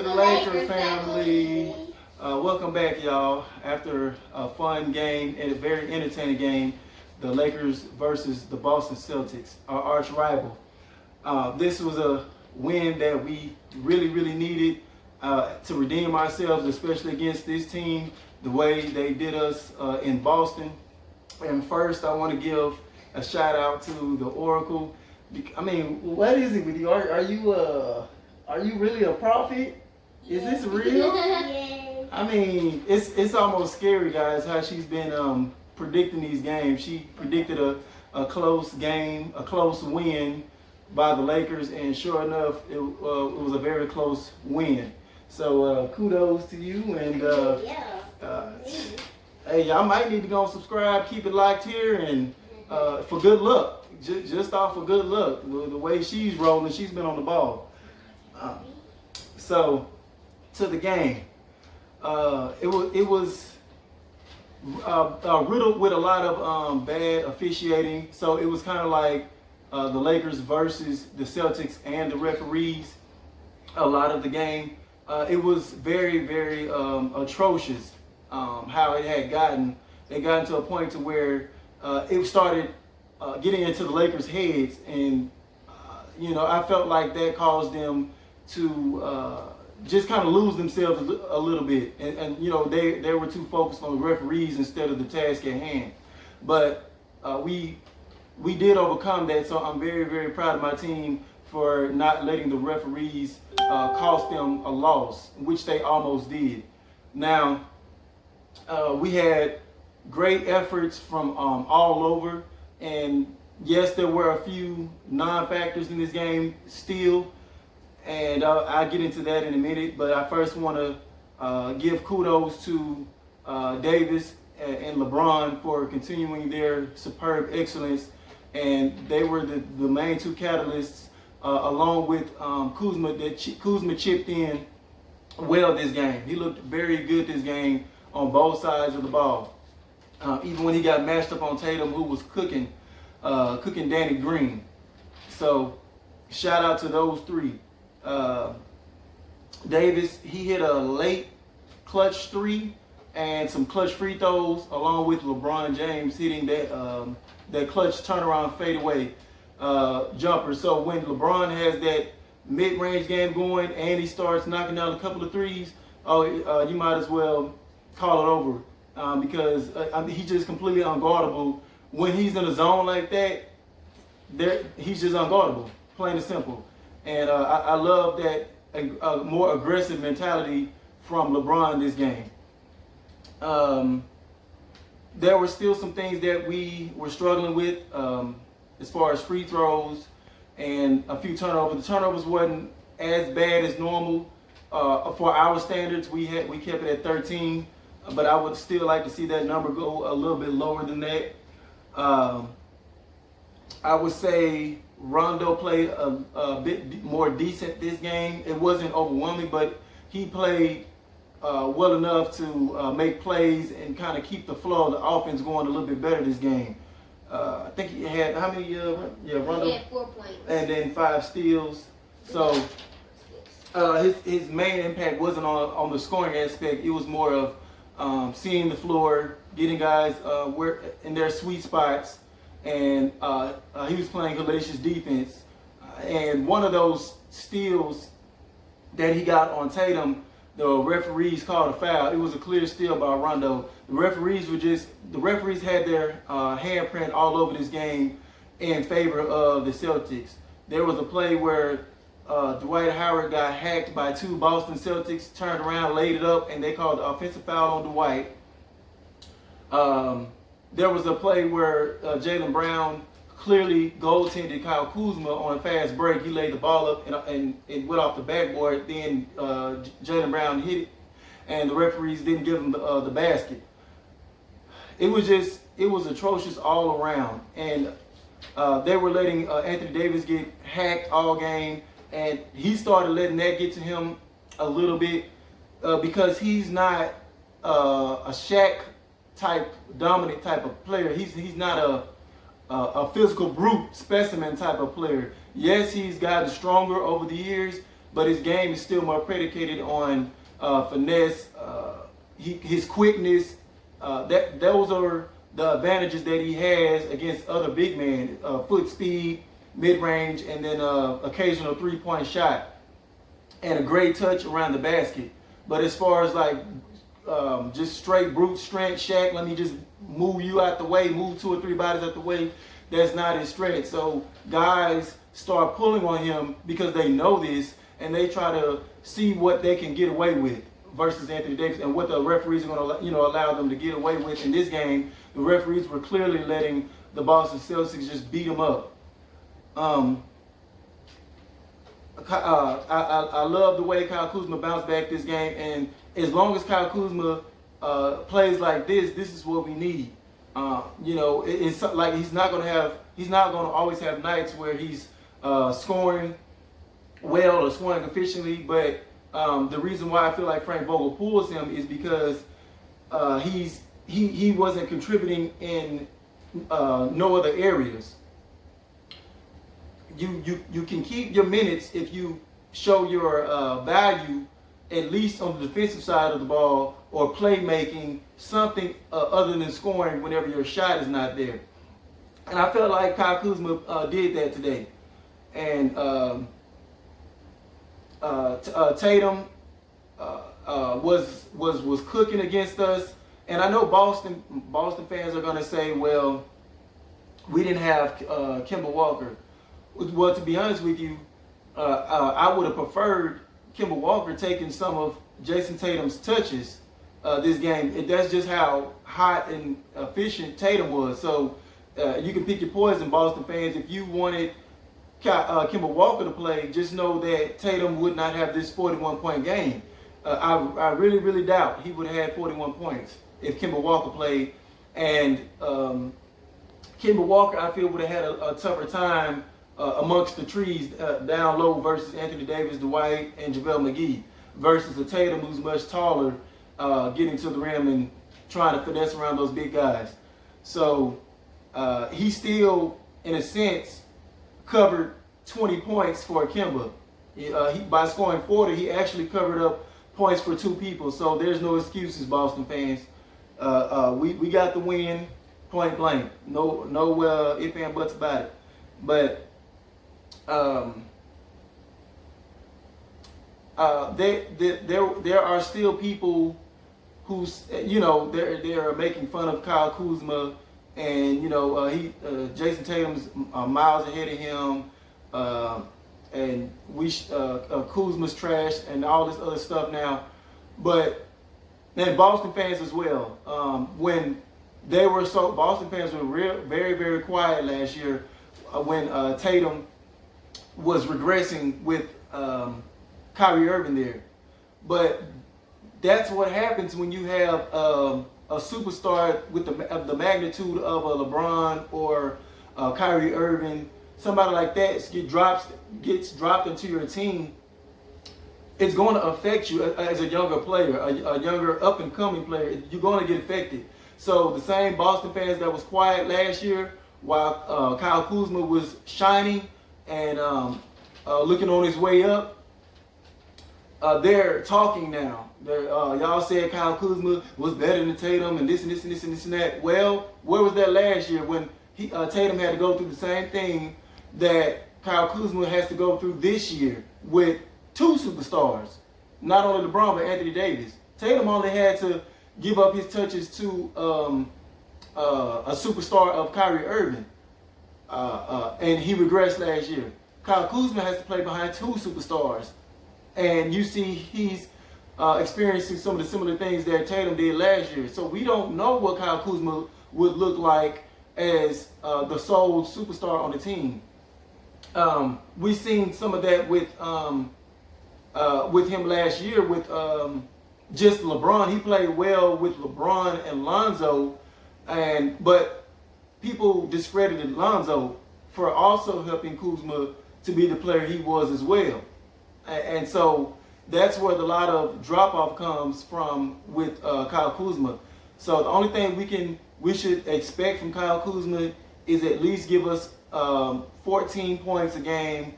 to the Laker family. Welcome back, y'all. After a fun game and a very entertaining game, the Lakers versus the Boston Celtics, our arch rival. This was a win that we really needed to redeem ourselves, especially against this team, the way they did us in Boston. And first, I want to give a shout out to the Oracle. I mean, what is it with you? Are you really a prophet? Is this real? I mean, it's almost scary, guys, how she's been predicting these games. She predicted a close game, a close win by the Lakers, and sure enough, it was a very close win. So kudos to you, and hey, y'all might need to go and subscribe, keep it locked here, and for good luck. Just off for good luck. The way she's rolling, she's been on the ball. So, to the game. It was riddled with a lot of bad officiating. So it was kind of like the Lakers versus the Celtics and the referees. A lot of the game, it was very atrocious. How it had gotten. It got to a point to where it started getting into the Lakers' heads, and I felt like that caused them to just kind of lose themselves a little bit, and they were too focused on the referees instead of the task at hand. But we did overcome that, so I'm very proud of my team for not letting the referees cost them a loss, which they almost did. Now we had great efforts from all over, and yes, there were a few non-factors in this game still. And I'll get into that in a minute, but I first want to give kudos to Davis and LeBron for continuing their superb excellence, and they were the main two catalysts, along with Kuzma. Kuzma chipped in well this game. He looked very good this game on both sides of the ball, even when he got matched up on Tatum, who was cooking Danny Green. So shout out to those three. Davis, he hit a late clutch three and some clutch free throws, along with LeBron James hitting that clutch turnaround fadeaway jumper. So when LeBron has that mid-range game going and he starts knocking down a couple of threes, you might as well call it over, because he's just completely unguardable. When he's in a zone like that, he's just unguardable, plain and simple. And I love that more aggressive mentality from LeBron this game. There were still some things that we were struggling with as far as free throws and a few turnovers. The turnovers wasn't as bad as normal for our standards. We kept it at 13, but I would still like to see that number go a little bit lower than that. I would say Rondo played a bit more decent this game. It wasn't overwhelming, but he played well enough to make plays and kind of keep the flow of the offense going a little bit better this game. I think he had how many? Rondo. He had 4 points. And then 5 steals. So his main impact wasn't on the scoring aspect. It was more of seeing the floor, getting guys in their sweet spots. And he was playing hellacious defense. And one of those steals that he got on Tatum, the referees called a foul. It was a clear steal by Rondo. The referees had their handprint all over this game in favor of the Celtics. There was a play where Dwight Howard got hacked by 2 Boston Celtics, turned around, laid it up, and they called the offensive foul on Dwight. There was a play where Jaylen Brown clearly goaltended Kyle Kuzma on a fast break. He laid the ball up and it went off the backboard. Then Jaylen Brown hit it, and the referees didn't give him the basket. It was atrocious all around. And they were letting Anthony Davis get hacked all game, and he started letting that get to him a little bit because he's not a Shaq dominant type of player. He's not a physical brute specimen type of player. Yes, he's gotten stronger over the years, but his game is still more predicated on finesse, his quickness. Those are the advantages that he has against other big men: foot speed, mid-range, and then occasional three-point shot, and a great touch around the basket. But as far as like just straight brute strength, Shaq, let me just move you out the way, move 2 or 3 bodies out the way, that's not his strength. So guys start pulling on him because they know this, and they try to see what they can get away with versus Anthony Davis, and what the referees are going to allow them to get away with. In this game, the referees were clearly letting the Boston Celtics just beat them up. I love the way Kyle Kuzma bounced back this game, and as long as Kyle Kuzma plays like this is what we need. It's like he's not going to always have nights where he's scoring well or scoring efficiently, but the reason why I feel like Frank Vogel pulls him is because he wasn't contributing in no other areas. You can keep your minutes if you show your value, at least on the defensive side of the ball, or playmaking, something other than scoring whenever your shot is not there. And I felt like Kyle Kuzma did that today. And Tatum was cooking against us. And I know Boston fans are going to say, well, we didn't have Kemba Walker. Well, to be honest with you, I would have preferred Kemba Walker taking some of Jason Tatum's touches this game. That's just how hot and efficient Tatum was. So you can pick your poison, Boston fans. If you wanted Kemba Walker to play, just know that Tatum would not have this 41-point game. I really, really doubt he would have had 41 points if Kemba Walker played. And Kemba Walker, I feel, would have had a tougher time amongst the trees down low versus Anthony Davis, Dwight, and JaVale McGee, versus a Tatum who's much taller, getting to the rim and trying to finesse around those big guys. So he still, in a sense, covered 20 points for Kemba. By scoring 40, he actually covered up points for 2 people. So there's no excuses, Boston fans. We got the win, point blank. No ifs and buts about it. But there are still people who they are making fun of Kyle Kuzma, and Jason Tatum's miles ahead of him, and Kuzma's trash and all this other stuff now. But then Boston fans as well, Boston fans were very, very quiet last year when Tatum was regressing with Kyrie Irving there. But that's what happens when you have a superstar with the magnitude of a LeBron or Kyrie Irving, somebody like that gets dropped into your team. It's going to affect you as a younger player, a younger up-and-coming player. You're going to get affected. So the same Boston fans that was quiet last year while Kyle Kuzma was shining and looking on his way up, they're talking now. Y'all said Kyle Kuzma was better than Tatum and this and this and this and this and that. Well, where was that last year when Tatum had to go through the same thing that Kyle Kuzma has to go through this year with 2 superstars? Not only LeBron, but Anthony Davis. Tatum only had to give up his touches to a superstar of Kyrie Irving, and he regressed last year. Kyle Kuzma has to play behind 2 superstars, and you see he's experiencing some of the similar things that Tatum did last year. So we don't know what Kyle Kuzma would look like as the sole superstar on the team. We've seen some of that with him last year with just LeBron. He played well with LeBron and Lonzo, but people discredited Lonzo for also helping Kuzma to be the player he was as well. And so that's where a lot of drop-off comes from with Kyle Kuzma. So the only thing we should expect from Kyle Kuzma is at least give us 14 points a game,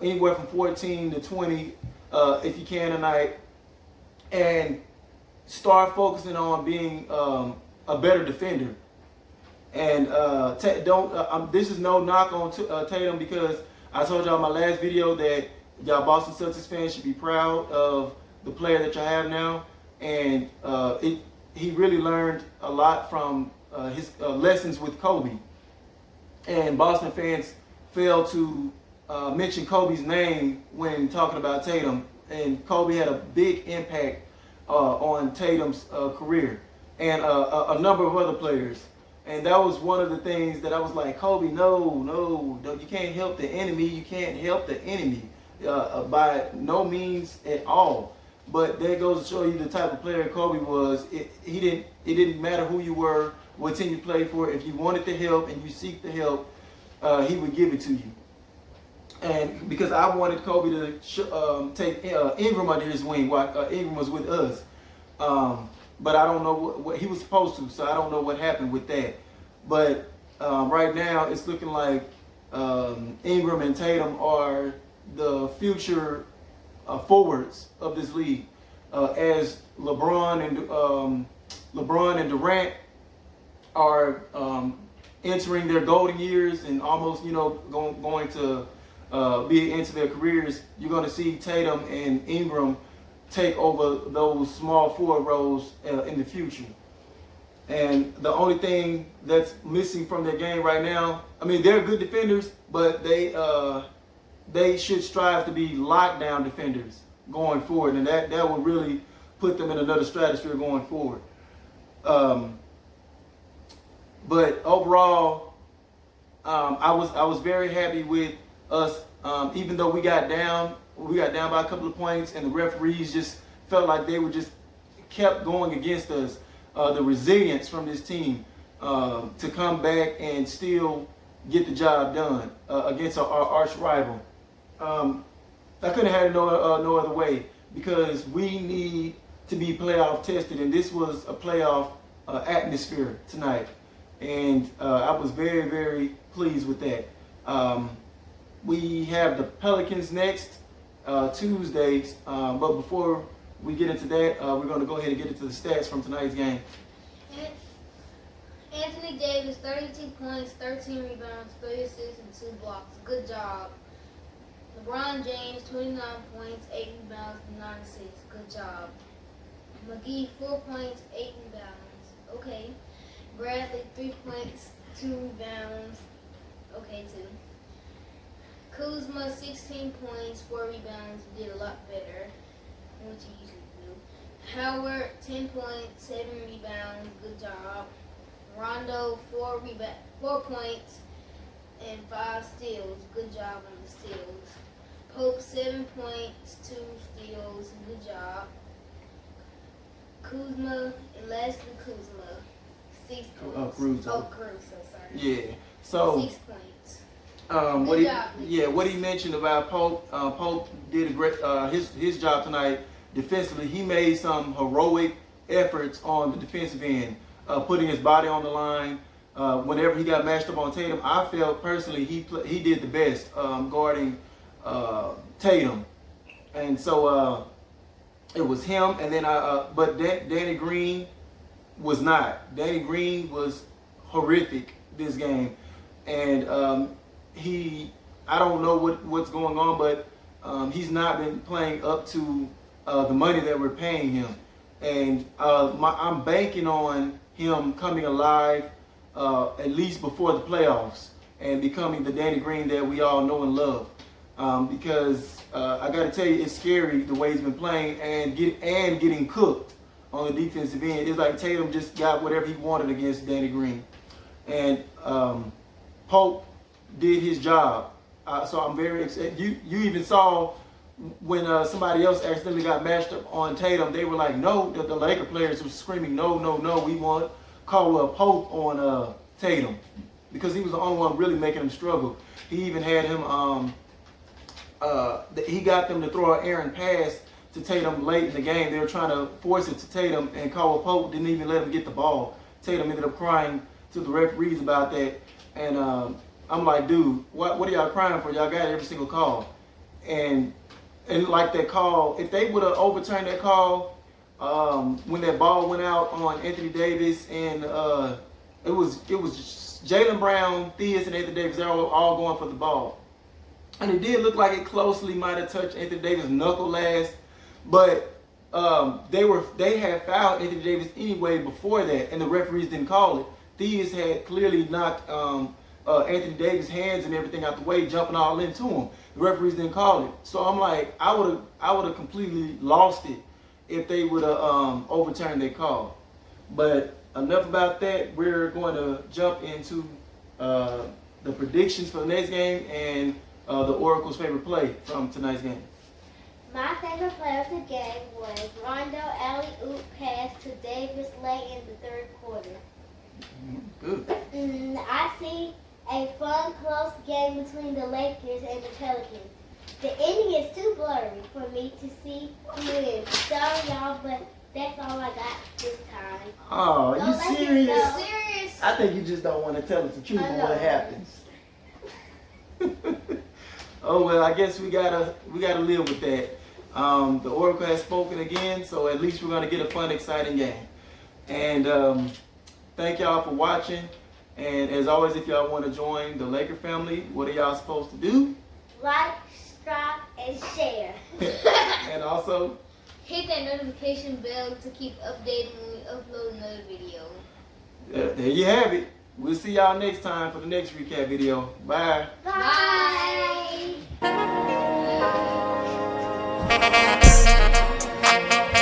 anywhere from 14 to 20 if you can tonight, and start focusing on being a better defender. And this is no knock on Tatum, because I told y'all in my last video that y'all Boston Celtics fans should be proud of the player that y'all have now. And he really learned a lot from his lessons with Kobe. And Boston fans fail to mention Kobe's name when talking about Tatum. And Kobe had a big impact on Tatum's career, and a number of other players. And that was one of the things that I was like, Kobe, no, you can't help the enemy. You can't help the enemy by no means at all. But that goes to show you the type of player Kobe was. It didn't matter who you were, what team you played for. If you wanted the help and you seek the help, he would give it to you. And because I wanted Kobe to take Ingram under his wing while Ingram was with us. But I don't know what he was supposed to, so I don't know what happened with that. But right now, it's looking like Ingram and Tatum are the future forwards of this league, as LeBron and Durant are entering their golden years and almost, going to be into their careers. You're going to see Tatum and Ingram take over those small forward roles in the future. And the only thing that's missing from their game right now, I mean, they're good defenders, but they should strive to be lockdown defenders going forward, and that will really put them in another stratosphere going forward. But overall, I was very happy with us, even though we got down by a couple of points, and the referees just felt like they were just kept going against us. The resilience from this team to come back and still get the job done against our arch rival. I couldn't have had it no other way, because we need to be playoff tested, and this was a playoff atmosphere tonight, and I was very, very pleased with that. We have the Pelicans next Tuesday, but before we get into that, we're going to go ahead and get into the stats from tonight's game. Anthony Davis, 32 points, 13 rebounds, 3 assists, and 2 blocks. Good job. LeBron James, 29 points, 8 rebounds, and 9 assists. Good job. McGee, 4 points, 8 rebounds. Okay. Bradley, 3 points, 2 rebounds. Okay, too. Kuzma, 16 points, 4 rebounds. Did a lot better than what you usually do. Howard, 10 points, 7 rebounds. Good job. Rondo, 4 points and 5 steals. Good job on the steals. Pope, 7 points, 2 steals. Good job. Kuzma, and lastly Kuzma, 6 points. Caruso. Sorry. Yeah. So 6 points. What he mentioned about Pope. Pope did a great his job tonight defensively. He made some heroic efforts on the defensive end, putting his body on the line. Whenever he got matched up on Tatum, I felt personally he did the best guarding Tatum, and so it was him. And then but Danny Green was not. Danny Green was horrific this game, and I don't know what's going on, but he's not been playing up to the money that we're paying him, and I'm banking on him coming alive at least before the playoffs and becoming the Danny Green that we all know and love. Because I got to tell you, it's scary the way he's been playing and getting cooked on the defensive end. It's like Tatum just got whatever he wanted against Danny Green, and Pope did his job. So I'm very excited. You even saw when somebody else accidentally got matched up on Tatum, they were like, no, the Laker players were screaming, no, we want Caldwell Pope on Tatum, because he was the only one really making him struggle. He even had him, he got them to throw an errant pass to Tatum late in the game. They were trying to force it to Tatum, and Caldwell Pope didn't even let him get the ball. Tatum ended up crying to the referees about that, and I'm like, dude, what are y'all crying for? Y'all got every single call. And like that call, if they would have overturned that call, when that ball went out on Anthony Davis and it was Jaylen Brown, Theus, and Anthony Davis, they're all going for the ball. And it did look like it closely might have touched Anthony Davis' knuckle last, but they had fouled Anthony Davis anyway before that, and the referees didn't call it. Theus had clearly knocked Anthony Davis' hands and everything out the way, jumping all into him. The referees didn't call it. So I'm like, I would have completely lost it if they would have overturned their call. But enough about that. We're going to jump into the predictions for the next game and the Oracle's favorite play from tonight's game. My favorite play of the game was Rondo alley-oop pass to Davis late in the third quarter. Good. I see a fun, close game between the Lakers and the Pelicans. The ending is too blurry for me to see who wins. Sorry, y'all, but that's all I got this time. Oh, Go you Lakers, serious? go. Serious? I think you just don't want to tell us the truth I of know. what happens. Oh well, I guess we gotta live with that. The Oracle has spoken again, so at least we're gonna get a fun, exciting game. And thank y'all for watching. And as always, if y'all want to join the Laker family, what are y'all supposed to do? Like, subscribe, and share. And also, Hit that notification bell to keep updated when we upload another video. there you have it. We'll see y'all next time for the next recap video. Bye. Bye. Bye.